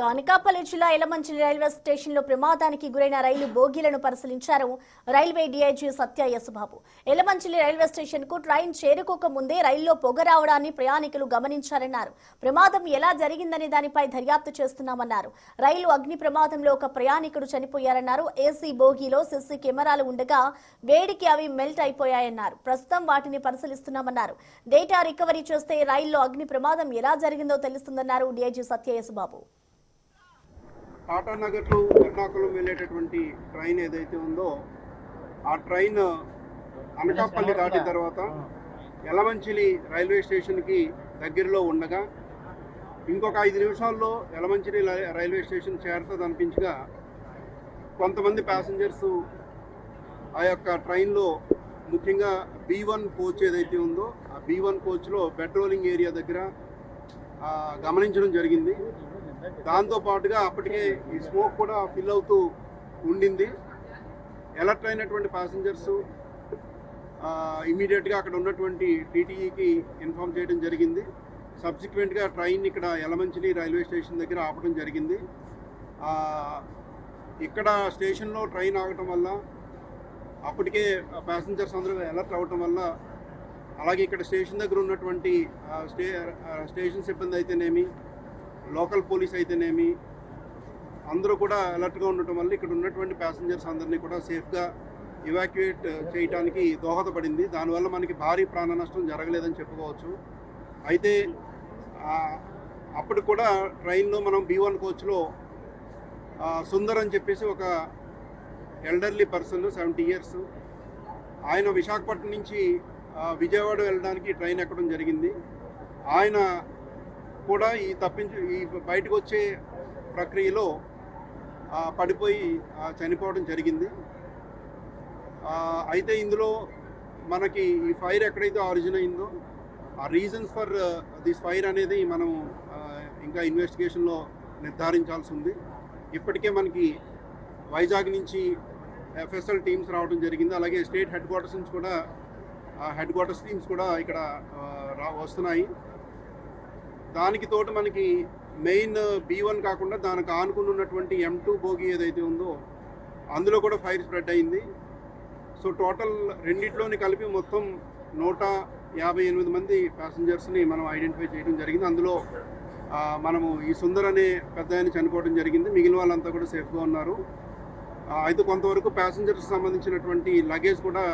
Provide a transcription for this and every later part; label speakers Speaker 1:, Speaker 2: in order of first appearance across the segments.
Speaker 1: అనకాపల్లి జిల్లా ఎలమంచిలి రైల్వే స్టేషన్లో ప్రమాదానికి గురైన రైలు బోగీలను పరిశీలించారు railway DIG Satya Yesubabu. Yelamanchili railway స్టేషన్కు ట్రైన్ చేరుకోక ముందే రైల్లో పొగ రావడాన్ని ప్రయాణికులు గమనించారన్నారు. ప్రమాదం ఎలా జరిగిందనే దానిపై దర్యాప్తు చేస్తున్నామన్నారు. రైలు అగ్ని ప్రమాదంలో ఒక ప్రయాణికుడు చనిపోయారన్నారు. ఏసీ బోగీలో సీసీ కెమెరాలు ఉండగా వేడికి అవి మెల్ట్ అయిపోయాయన్నారు. ప్రస్తుతం వాటిని పరిశీలిస్తున్నామన్నారు. డేటా రికవరీ చేస్తే రైల్లో అగ్ని ప్రమాదం ఎలా జరిగిందో తెలుస్తుందన్నారు డీఐజీ సత్య యేసుబాబు.
Speaker 2: టాటా నగర్ టు ఎర్నాకుళం వెళ్ళేటటువంటి ట్రైన్ ఏదైతే ఉందో ఆ ట్రైన్ అనకాపల్లి దాటిన తర్వాత ఎలమంచిలి రైల్వే స్టేషన్కి దగ్గరలో ఉండగా ఇంకొక 5 నిమిషాల్లో ఎలమంచిలి రైల్వే స్టేషన్ చేరుతుంది అనిపించగా కొంతమంది ప్యాసింజర్స్ ఆ యొక్క ట్రైన్లో ముఖ్యంగా B1 కోచ్ ఏదైతే ఉందో ఆ B1 కోచ్లో బెడ్ రోలింగ్ ఏరియా దగ్గర గమనించడం జరిగింది. దాంతోపాటుగా అప్పటికే ఈ స్మోక్ కూడా ఫిల్ అవుతూ ఉండింది. అలర్ట్ అయినటువంటి ప్యాసింజర్స్ ఇమీడియట్గా అక్కడ ఉన్నటువంటి టీటీఈకి ఇన్ఫామ్ చేయడం జరిగింది. సబ్సిక్వెంట్గా ట్రైన్ ఇక్కడ ఎలమంచిలి రైల్వే స్టేషన్ దగ్గర ఆపడం జరిగింది. ఇక్కడ స్టేషన్లో ట్రైన్ ఆగటం వల్ల అప్పటికే ప్యాసింజర్స్ అందరూ అలర్ట్ అవ్వటం వల్ల అలాగే ఇక్కడ స్టేషన్ దగ్గర ఉన్నటువంటి స్టేషన్ సిబ్బంది అయితేనేమి లోకల్ పోలీస్ అయితేనేమి అందరూ కూడా అలర్ట్గా ఉండటం వల్ల ఇక్కడ ఉన్నటువంటి ప్యాసింజర్స్ అందరినీ కూడా సేఫ్గా ఇవాక్యుయేట్ చేయడానికి దోహదపడింది. దానివల్ల మనకి భారీ ప్రాణ నష్టం జరగలేదని చెప్పుకోవచ్చు. అయితే అప్పుడు కూడా ట్రైన్లో మనం B1 కోచ్లో సుందర్ అని చెప్పేసి ఒక ఎల్డర్లీ పర్సన్ 70 years ఆయన విశాఖపట్నం నుంచి విజయవాడ వెళ్ళడానికి ట్రైన్ ఎక్కడం జరిగింది. ఆయన కూడా ఈ బయటకు వచ్చే ప్రక్రియలో పడిపోయి చనిపోవడం జరిగింది. అయితే ఇందులో మనకి ఈ ఫైర్ ఎక్కడైతే ఆరిజిన్ అయిందో ఆ రీజన్స్ ఫర్ దిస్ ఫైర్ అనేది మనం ఇంకా ఇన్వెస్టిగేషన్లో నిర్ధారించాల్సి ఉంది. ఇప్పటికే మనకి వైజాగ్ నుంచి FSL టీమ్స్ రావడం జరిగింది. అలాగే స్టేట్ హెడ్ క్వార్టర్స్ టీమ్స్ కూడా ఇక్కడ వస్తున్నాయి. దానికి తోటి మనకి మెయిన్ B1 కాకుండా దానికి ఆనుకుని ఉన్నటువంటి M2 బోగి ఏదైతే ఉందో అందులో కూడా ఫైర్ స్ప్రెడ్ అయింది. సో టోటల్ రెండిట్లోని కలిపి మొత్తం 158 మంది ప్యాసింజర్స్ని మనం ఐడెంటిఫై చేయడం జరిగింది. అందులో మనము ఈ సుందర్ అనే పెద్ద ఆయన చనిపోవడం జరిగింది. మిగిలిన వాళ్ళంతా కూడా సేఫ్గా ఉన్నారు. అయితే కొంతవరకు ప్యాసింజర్స్ సంబంధించినటువంటి లగేజ్ కూడా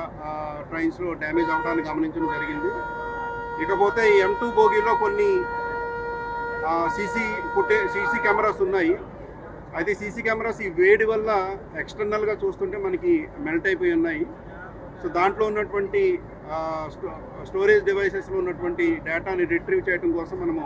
Speaker 2: ట్రైన్స్లో డ్యామేజ్ అవ్వడానికి గమనించడం జరిగింది. ఇకపోతే ఈ M2 బోగీలో కొన్ని సీసీ కెమెరాస్ ఉన్నాయి. అయితే సీసీ కెమెరాస్ ఈ వేడి వల్ల ఎక్స్టర్నల్గా చూస్తుంటే మనకి మెల్ట్ అయిపోయి ఉన్నాయి. సో దాంట్లో ఉన్నటువంటి స్టోరేజ్ డివైసెస్లో ఉన్నటువంటి డేటాని రిట్రీవ్ చేయడం కోసం మనము